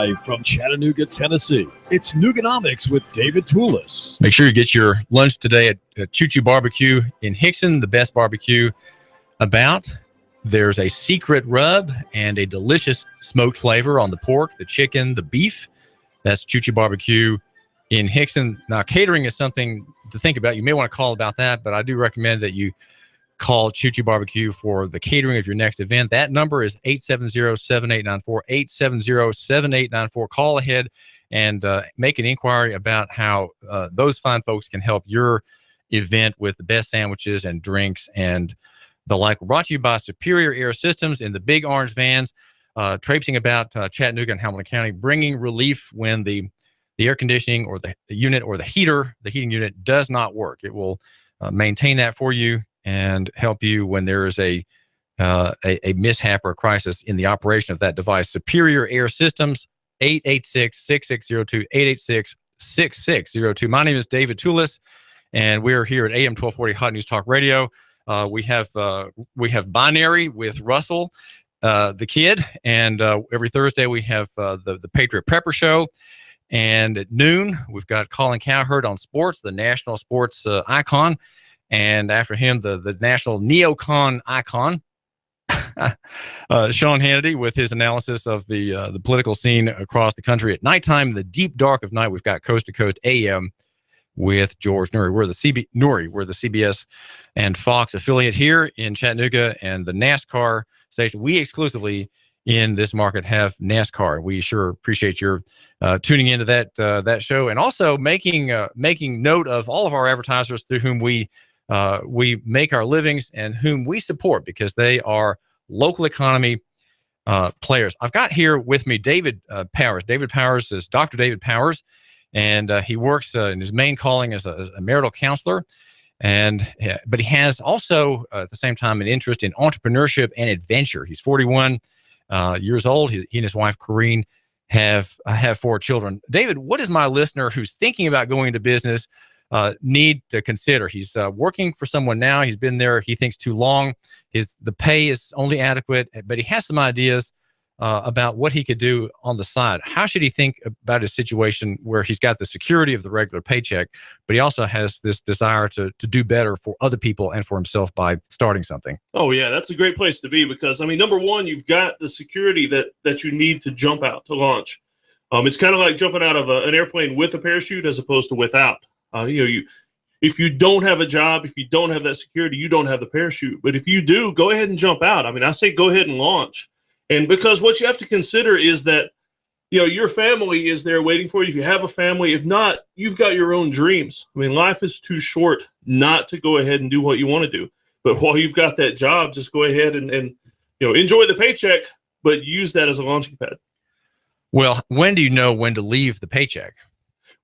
Live from Chattanooga, Tennessee, it's Nuganomics with David Tulis. Make sure you get your lunch today at Choo Choo Barbecue in Hickson, the best barbecue about. There's a secret rub and a delicious smoked flavor on the pork, the chicken, the beef. That's Choo Choo Barbecue in Hickson. Now, catering is something to think about. You may want to call about that, but I do recommend that you call Choo Choo Barbecue for the catering of your next event. That number is 870-7894, 870-7894. Call ahead and make an inquiry about how those fine folks can help your event with the best sandwiches and drinks and the like. We're brought to you by Superior Air Systems in the big orange vans, traipsing about Chattanooga and Hamilton County, bringing relief when the air conditioning or the unit or the heating unit does not work. It will maintain that for you and help you when there is a mishap or a crisis in the operation of that device. Superior Air Systems, 886-6602, 886-6602. My name is David Tulis, and we're here at AM 1240 Hot News Talk Radio. We have Binary with Russell, the kid, and every Thursday we have the Patriot Prepper Show. And at noon, we've got Colin Cowherd on sports, the national sports icon. And after him, the national neocon icon, Sean Hannity, with his analysis of the political scene across the country. At nighttime, in the deep dark of night, we've got Coast to Coast AM with George Noory. We're the CBS and Fox affiliate here in Chattanooga, and the NASCAR station. We exclusively in this market have NASCAR. We sure appreciate your tuning into that show, and also making note of all of our advertisers through whom we make our livings and whom we support, because they are local economy players. I've got here with me David Powers. David Powers is Dr. David Powers, and he works in his main calling as a marital counselor. But he has also at the same time an interest in entrepreneurship and adventure. He's 41 years old. He and his wife Corrine have 4 children. David, what does my listener who's thinking about going into business need to consider? He's working for someone now. He's been there, he thinks, too long. The pay is only adequate, but he has some ideas about what he could do on the side. How should he think about his situation where he's got the security of the regular paycheck, but he also has this desire to do better for other people and for himself by starting something? Oh, yeah, that's a great place to be, because, I mean, number one, you've got the security that you need to jump out, to launch. It's kind of like jumping out of an airplane with a parachute as opposed to without. If you don't have a job, if you don't have that security, you don't have the parachute. But if you do, go ahead and jump out. I mean, I say go ahead and launch. And because what you have to consider is that, your family is there waiting for you. If you have a family, if not, you've got your own dreams. I mean, life is too short not to go ahead and do what you want to do. But while you've got that job, just go ahead and enjoy the paycheck, but use that as a launching pad. Well, when do you know when to leave the paycheck?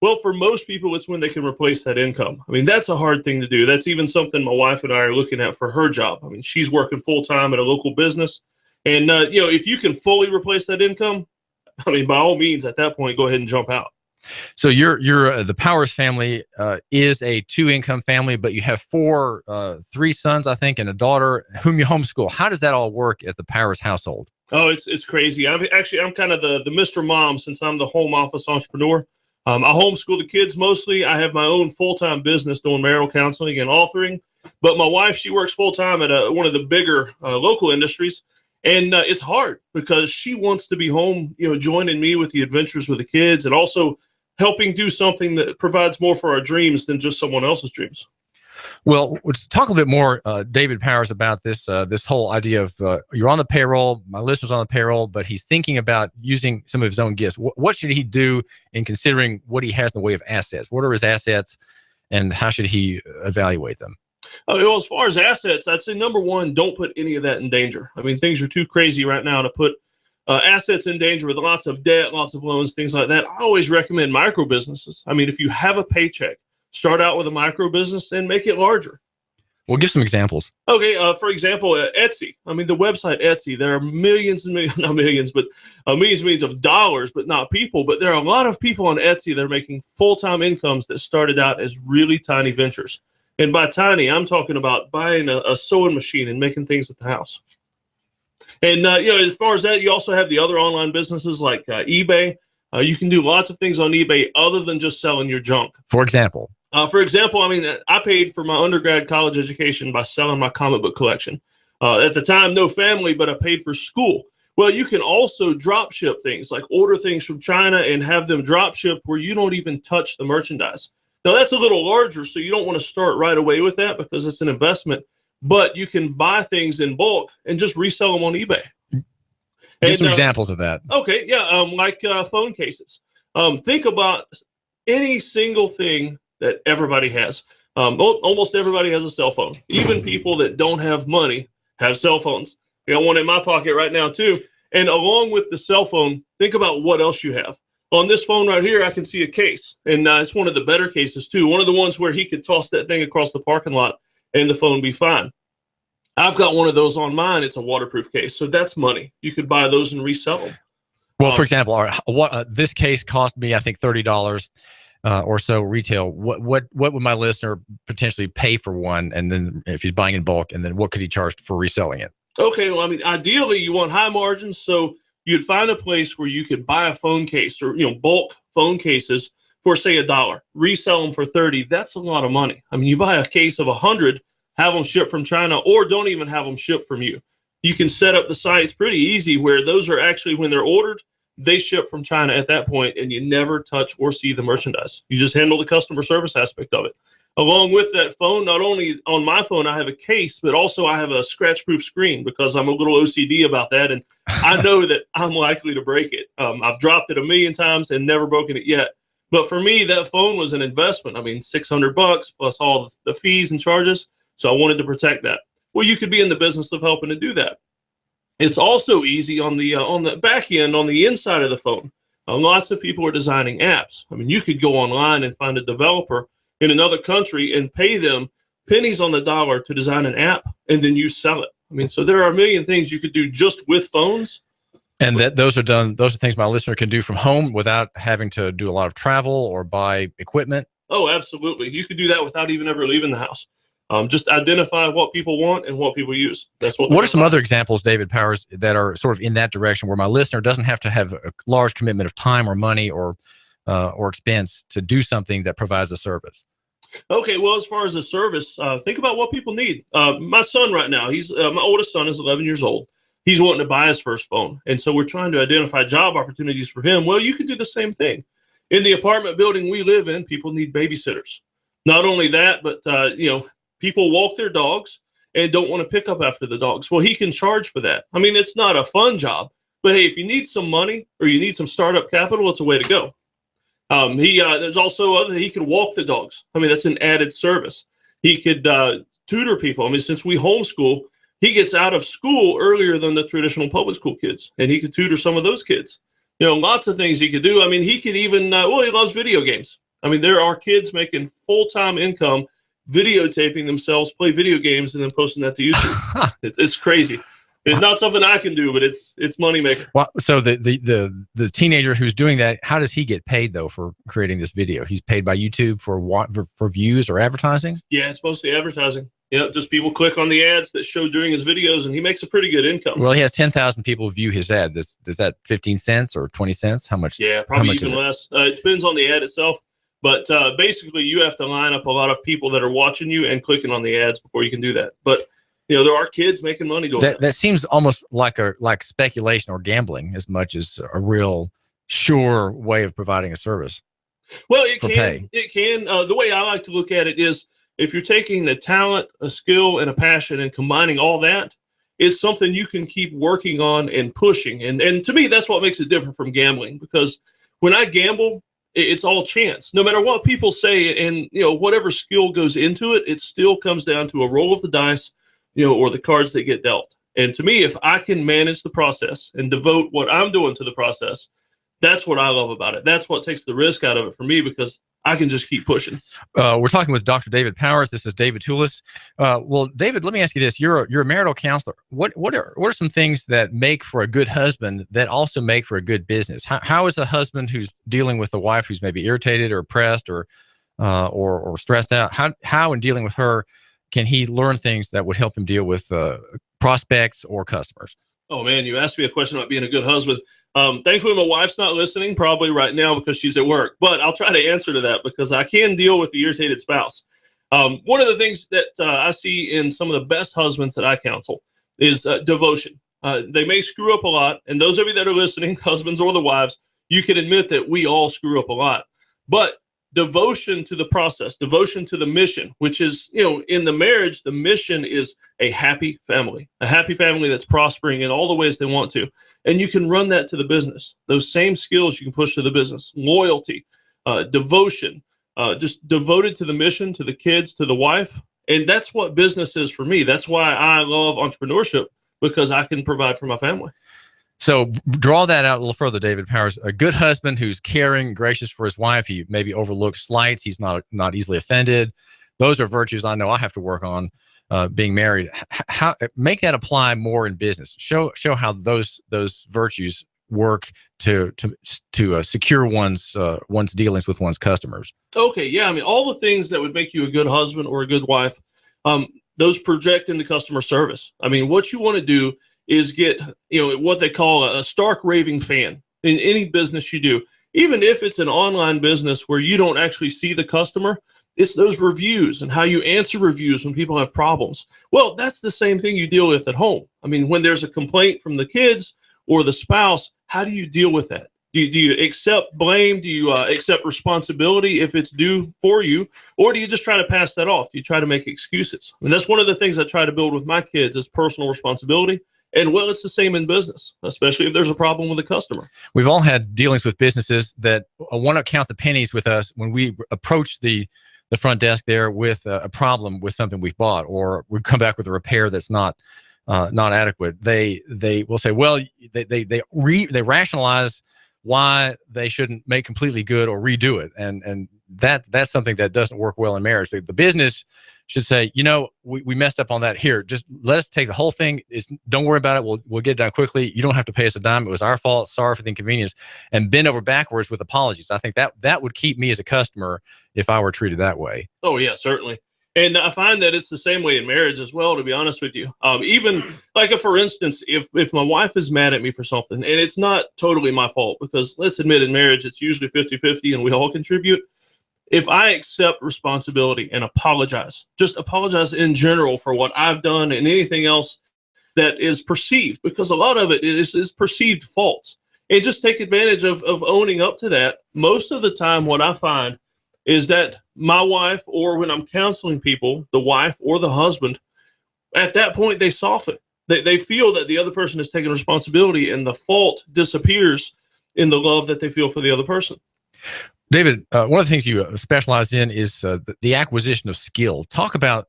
Well, for most people, it's when they can replace that income. I mean, that's a hard thing to do. That's even something my wife and I are looking at for her job. I mean, she's working full-time at a local business. And, if you can fully replace that income, I mean, by all means, at that point, go ahead and jump out. So you're the Powers family is a 2-income family, but you have 3 sons, I think, and a daughter whom you homeschool. How does that all work at the Powers household? Oh, it's crazy. I'm kind of the Mr. Mom, since I'm the home office entrepreneur. I homeschool the kids mostly. I have my own full-time business doing marital counseling and authoring. But my wife, she works full-time at one of the bigger local industries. And it's hard because she wants to be home, joining me with the adventures with the kids, and also helping do something that provides more for our dreams than just someone else's dreams. Well, let's talk a little bit more, David Powers, about this whole idea of you're on the payroll, my listener's on the payroll, but he's thinking about using some of his own gifts. What should he do in considering what he has in the way of assets? What are his assets, and how should he evaluate them? Well, as far as assets, I'd say number one, don't put any of that in danger. I mean, things are too crazy right now to put assets in danger with lots of debt, lots of loans, things like that. I always recommend micro businesses. I mean, if you have a paycheck, start out with a micro business and make it larger. Well, give some examples. Okay, for example, Etsy. I mean, the website Etsy, there are millions and millions, not millions, but millions of dollars, but not people. But there are a lot of people on Etsy that are making full-time incomes that started out as really tiny ventures. And by tiny, I'm talking about buying a sewing machine and making things at the house. And, as far as that, you also have the other online businesses like eBay. You can do lots of things on eBay other than just selling your junk. For example, I mean, I paid for my undergrad college education by selling my comic book collection. At the time, no family, but I paid for school. Well, you can also drop ship things, like order things from China and have them drop shipped where you don't even touch the merchandise. Now, that's a little larger, so you don't want to start right away with that because it's an investment. But you can buy things in bulk and just resell them on eBay. Give some examples of that. Okay, yeah, like phone cases. Think about any single thing that everybody has. Almost everybody has a cell phone. Even people that don't have money have cell phones. I got one in my pocket right now too. And along with the cell phone, think about what else you have. On this phone right here, I can see a case, and it's one of the better cases too. One of the ones where he could toss that thing across the parking lot and the phone be fine. I've got one of those on mine. It's a waterproof case, so that's money. You could buy those and resell them. Well, for example, this case cost me, I think, $30 or so retail. What would my listener potentially pay for one? And then if he's buying in bulk, and then what could he charge for reselling it? Okay, well, I mean, ideally you want high margins, so you'd find a place where you could buy a phone case or bulk phone cases for say $1, resell them for $30. That's a lot of money. I mean, you buy a case of 100. Have them shipped from China, or don't even have them shipped from you. You can set up the sites pretty easy where those are actually, when they're ordered, they ship from China at that point, and you never touch or see the merchandise. You just handle the customer service aspect of it. Along with that phone, not only on my phone, I have a case, but also I have a scratch-proof screen because I'm a little OCD about that, and I know that I'm likely to break it. I've dropped it a million times and never broken it yet. But for me, that phone was an investment. I mean, $600 plus all the fees and charges. So I wanted to protect that. Well, you could be in the business of helping to do that. It's also easy on the back end, on the inside of the phone. Lots of people are designing apps. I mean, you could go online and find a developer in another country and pay them pennies on the dollar to design an app, and then you sell it. I mean, so there are a million things you could do just with phones. And those are things my listener can do from home without having to do a lot of travel or buy equipment. Oh, absolutely. You could do that without even ever leaving the house. Just identify what people want and what people use. That's what are some other examples, David Powers, that are sort of in that direction where my listener doesn't have to have a large commitment of time or money or expense to do something that provides a service? Okay, well, as far as the service, think about what people need. My son right now, my oldest son is 11 years old. He's wanting to buy his first phone. And so we're trying to identify job opportunities for him. Well, you can do the same thing. In the apartment building we live in, people need babysitters. Not only that, but, people walk their dogs and don't want to pick up after the dogs. Well, he can charge for that. I mean, it's not a fun job, but hey, if you need some money or you need some startup capital, it's a way to go. There's also he could walk the dogs. I mean, that's an added service. He could tutor people. I mean, since we homeschool, he gets out of school earlier than the traditional public school kids, and he could tutor some of those kids. Lots of things he could do. I mean, he could even, he loves video games. I mean, there are kids making full-time income videotaping themselves play video games and then posting that to YouTube. It's crazy. It's not something I can do, but it's money maker. Well, so the teenager who's doing that, how does he get paid though for creating this video? He's paid by YouTube for views or advertising? Yeah, it's mostly advertising. Just people click on the ads that show during his videos, and he makes a pretty good income. Well, he has 10,000 people view his ad. Is that 15 cents or 20 cents? How much? Yeah, probably even less. It depends on the ad itself. But basically, you have to line up a lot of people that are watching you and clicking on the ads before you can do that. But there are kids making money doing that. That seems almost like speculation or gambling as much as a real sure way of providing a service. Well, it can. It can. The way I like to look at it is, if you're taking the talent, a skill, and a passion and combining all that, it's something you can keep working on and pushing. And to me, that's what makes it different from gambling. Because when I gamble, it's all chance. No matter what people say, and whatever skill goes into it, it still comes down to a roll of the dice, or the cards that get dealt. And to me, if I can manage the process and devote what I'm doing to the process, that's what I love about it. That's what takes the risk out of it for me, because I can just keep pushing. We're talking with Dr. David Powers. This is David Tulis. Well, David, let me ask you this. You're a marital counselor. What are some things that make for a good husband that also make for a good business? How is a husband who's dealing with a wife who's maybe irritated or pressed or stressed out, how in dealing with her can he learn things that would help him deal with prospects or customers? Oh man, you asked me a question about being a good husband. Thankfully, my wife's not listening probably right now because she's at work, but I'll try to answer to that because I can deal with the irritated spouse. One of the things that I see in some of the best husbands that I counsel is devotion. They may screw up a lot, and those of you that are listening, husbands or the wives, you can admit that we all screw up a lot. But devotion to the process, devotion to the mission, which is, in the marriage, the mission is a happy family that's prospering in all the ways they want to. And you can run that to the business. Those same skills you can push to the business: loyalty, devotion, just devoted to the mission, to the kids, to the wife. And that's what business is for me. That's why I love entrepreneurship, because I can provide for my family. So draw that out a little further, David Powers. A good husband who's caring, gracious for his wife. He maybe overlooks slights. He's not easily offended. Those are virtues I know I have to work on being married. How make that apply more in business? Show how those virtues work to secure one's dealings with one's customers. Okay, yeah. I mean, all the things that would make you a good husband or a good wife, those project into customer service. I mean, what you want to do is get, what they call a stark raving fan in any business you do. Even if it's an online business where you don't actually see the customer, it's those reviews and how you answer reviews when people have problems. Well, that's the same thing you deal with at home. I mean, when there's a complaint from the kids or the spouse, how do you deal with that? Do you accept blame? Do you accept responsibility if it's due for you? Or do you just try to pass that off? Do you try to make excuses? And that's one of the things I try to build with my kids is personal responsibility. And well, it's the same in business, especially if there's a problem with a customer. We've all had dealings with businesses that want to count the pennies with us when we approach the front desk there with a problem with something we've bought, or we come back with a repair that's not adequate. They will say, well, they rationalize why they shouldn't make completely good or redo it, and that's something that doesn't work well in marriage. The business should say, we messed up on that. Here, just let us take the whole thing. Don't worry about it. We'll get it done quickly. You don't have to pay us a dime. It was our fault. Sorry for the inconvenience. And bend over backwards with apologies. I think that would keep me as a customer if I were treated that way. Oh yeah, certainly. And I find that it's the same way in marriage as well, to be honest with you. Even like, for instance, if my wife is mad at me for something, and it's not totally my fault, because let's admit in marriage, it's usually 50-50 and we all contribute. If I accept responsibility and apologize, just apologize in general for what I've done and anything else that is perceived, because a lot of it is perceived faults, and just take advantage of owning up to that. Most of the time, what I find is that my wife, or when I'm counseling people, the wife or the husband, at that point, they soften. They feel that the other person is taking responsibility, and the fault disappears in the love that they feel for the other person. David, one of the things you specialize in is the acquisition of skill. Talk about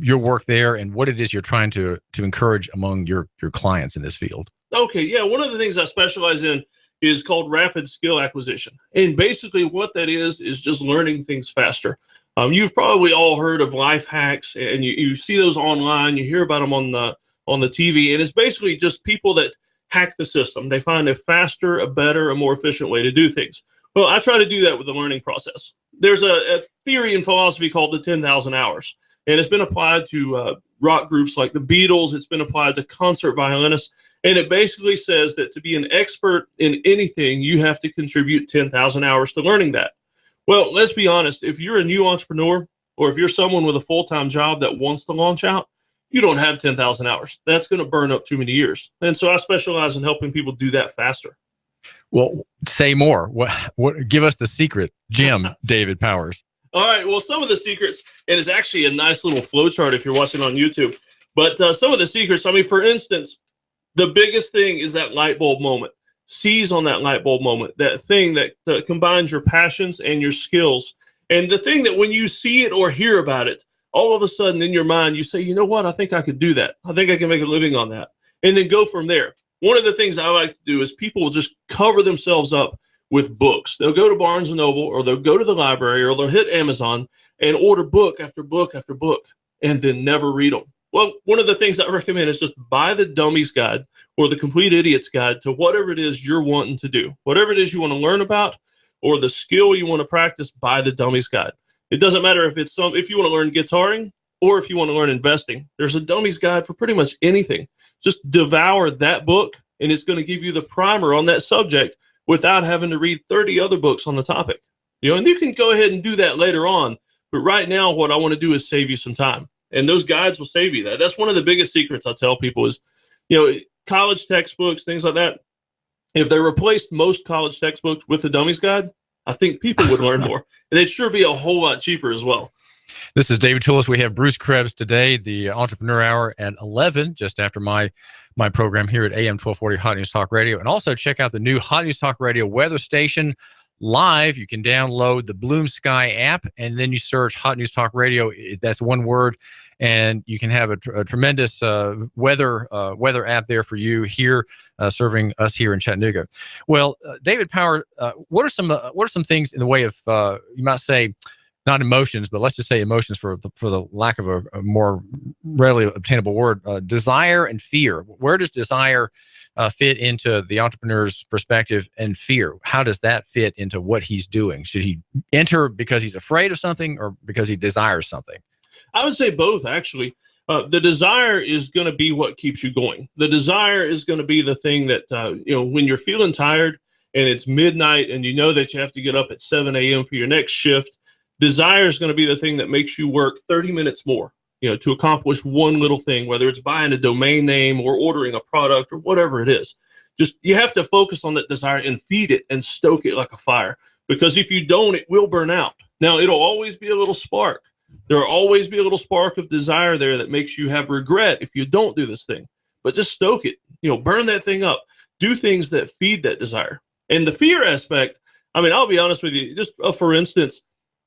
your work there and what it is you're trying to encourage among your clients in this field. Okay, yeah. One of the things I specialize in is called rapid skill acquisition. And basically what that is just learning things faster. You've probably all heard of life hacks, and you see those online, you hear about them on the TV, and it's basically just people that hack the system. They find a faster, a better, a more efficient way to do things. Well, I try to do that with the learning process. There's a theory in philosophy called the 10,000 hours, and it's been applied to rock groups like the Beatles. It's been applied to concert violinists, and it basically says that to be an expert in anything, you have to contribute 10,000 hours to learning that. Well, let's be honest. If you're a new entrepreneur, or if you're someone with a full-time job that wants to launch out, you don't have 10,000 hours. That's going to burn up too many years. And so I specialize in helping people do that faster. Well, say more. What? Give us the secret gem, David Powers. All right. Well, some of the secrets, and it's actually a nice little flow chart if you're watching on YouTube. But some of the secrets, I mean, for instance, the biggest thing is that light bulb moment. Seize on that light bulb moment, that thing that combines your passions and your skills. And the thing that when you see it or hear about it, all of a sudden in your mind, you say, you know what? I think I could do that. I think I can make a living on that. And then go from there. One of the things I like to do is people will just cover themselves up with books. They'll go to Barnes & Noble, or they'll go to the library, or they'll hit Amazon and order book after book after book, and then never read them. Well, one of the things I recommend is just buy the Dummy's Guide or the Complete Idiot's Guide to whatever it is you're wanting to do. Whatever it is you want to learn about or the skill you want to practice, buy the Dummy's Guide. It doesn't matter if if you want to learn guitaring or if you want to learn investing. There's a Dummy's Guide for pretty much anything. Just devour that book, and it's going to give you the primer on that subject without having to read 30 other books on the topic. And you can go ahead and do that later on. But right now, what I want to do is save you some time. And those guides will save you that. That's one of the biggest secrets I tell people is, college textbooks, things like that. If they replaced most college textbooks with the Dummies Guide, I think people would learn more. And it'd sure be a whole lot cheaper as well. This is David Tulis. We have Bruce Krebs today, the Entrepreneur Hour at 11, just after my program here at AM 1240 Hot News Talk Radio. And also check out the new Hot News Talk Radio weather station live. You can download the Bloom Sky app, and then you search Hot News Talk Radio. That's one word, and you can have a tremendous weather app there for you here, serving us here in Chattanooga. Well, David Power, what are some things in the way of you might say, not emotions, but let's just say emotions for the lack of a more readily obtainable word, desire and fear. Where does desire fit into the entrepreneur's perspective, and fear? How does that fit into what he's doing? Should he enter because he's afraid of something or because he desires something? I would say both, actually. The desire is going to be what keeps you going. The desire is going to be the thing that, when you're feeling tired and it's midnight and you know that you have to get up at 7 a.m. for your next shift, desire is going to be the thing that makes you work 30 minutes more, to accomplish one little thing, whether it's buying a domain name or ordering a product or whatever it is. Just, you have to focus on that desire and feed it and stoke it like a fire, because if you don't, it will burn out. Now, it'll always be a little spark. There will always be a little spark of desire there that makes you have regret if you don't do this thing, but just stoke it, burn that thing up, do things that feed that desire. And the fear aspect, I'll be honest with you, just for instance,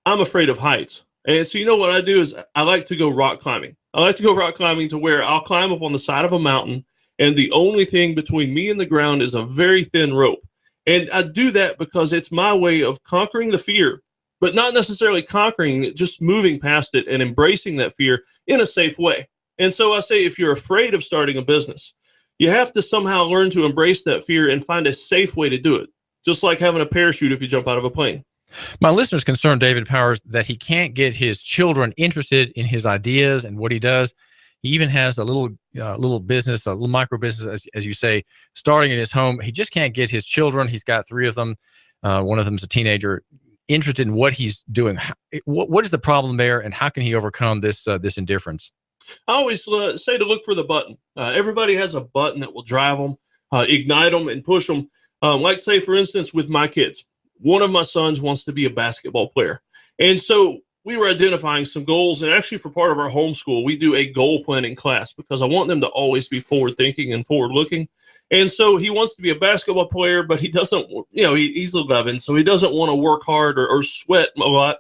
I'm afraid of heights. And so what I do is I like to go rock climbing. I like to go rock climbing to where I'll climb up on the side of a mountain, and the only thing between me and the ground is a very thin rope. And I do that because it's my way of conquering the fear, but not necessarily conquering it, just moving past it and embracing that fear in a safe way. And so I say, if you're afraid of starting a business, you have to somehow learn to embrace that fear and find a safe way to do it. Just like having a parachute if you jump out of a plane. My listeners concerned, David Powers, that he can't get his children interested in his ideas and what he does. He even has a little business, a little micro business, as you say, starting in his home. He just can't get his children. He's got 3 of them. One of them is a teenager, interested in what he's doing. What is the problem there, and how can he overcome this indifference? I always say to look for the button. Everybody has a button that will drive them, ignite them, and push them. Like, say, for instance, with my kids. One of my sons wants to be a basketball player. And so we were identifying some goals. And actually, for part of our homeschool, we do a goal planning class because I want them to always be forward thinking and forward looking. And so he wants to be a basketball player, but he doesn't, he's 11, so he doesn't want to work hard or sweat a lot.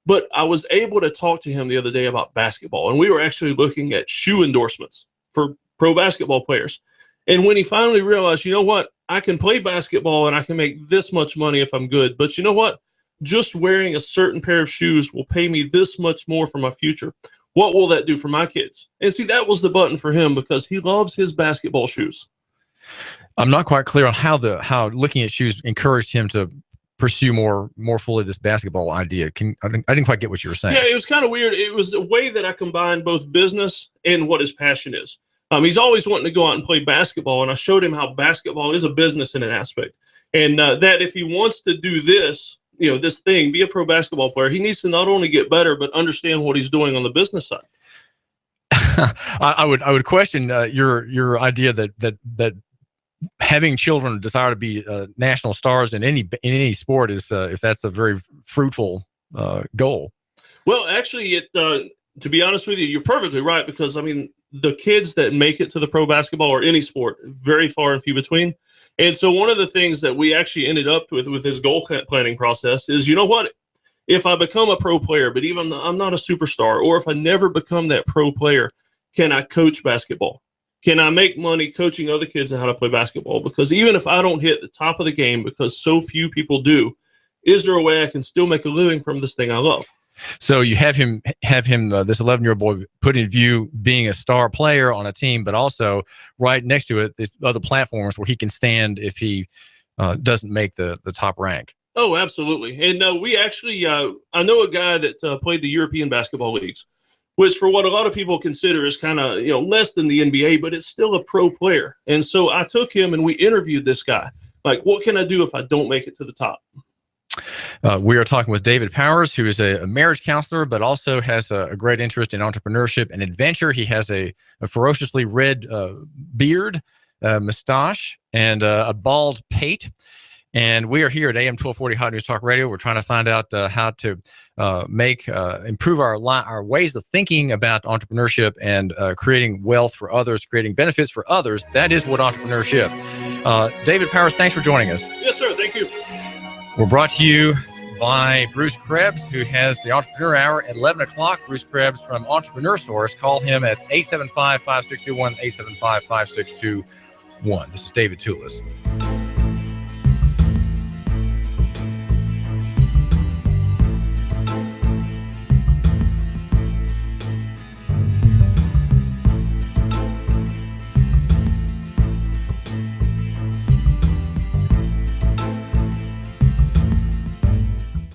But I was able to talk to him the other day about basketball. And we were actually looking at shoe endorsements for pro basketball players. And when he finally realized, what? I can play basketball and I can make this much money if I'm good. But you know what? Just wearing a certain pair of shoes will pay me this much more for my future. What will that do for my kids? And see, that was the button for him because he loves his basketball shoes. I'm not quite clear on how looking at shoes encouraged him to pursue more fully this basketball idea. I didn't quite get what you were saying. Yeah, it was kind of weird. It was a way that I combined both business and what his passion is. He's always wanting to go out and play basketball, and I showed him how basketball is a business in an aspect, and that if he wants to do this, this thing, be a pro basketball player, he needs to not only get better but understand what he's doing on the business side. I would question your idea that having children desire to be national stars in any sport is if that's a very fruitful goal. Well, actually, to be honest with you, you're perfectly right, because the kids that make it to the pro basketball or any sport, very far and few between. And so one of the things that we actually ended up with his goal planning process is, if I become a pro player, but even though I'm not a superstar, or if I never become that pro player, can I coach basketball? Can I make money coaching other kids on how to play basketball? Because even if I don't hit the top of the game, because so few people do, is there a way I can still make a living from this thing I love? So you have him this 11-year-old boy put in view being a star player on a team, but also right next to it, there's other platforms where he can stand if he doesn't make the top rank. Oh, absolutely. And we actually, I know a guy that played the European basketball leagues. which for what a lot of people consider is kind of, less than the NBA, but it's still a pro player. And so I took him and we interviewed this guy. Like, what can I do if I don't make it to the top? We are talking with David Powers, who is a marriage counselor, but also has a great interest in entrepreneurship and adventure. He has a ferociously red beard, mustache, and a bald pate. And we are here at AM 1240 Hot News Talk Radio. We're trying to find out how to improve our ways of thinking about entrepreneurship and creating wealth for others, creating benefits for others. That is what entrepreneurship. David Powers, thanks for joining us. Yes, sir. Thank you. We're brought to you by Bruce Krebs, who has the Entrepreneur Hour at 11 o'clock. Bruce Krebs from Entrepreneur Source. Call him at 875-5621, 875-5621. This is David Tulis.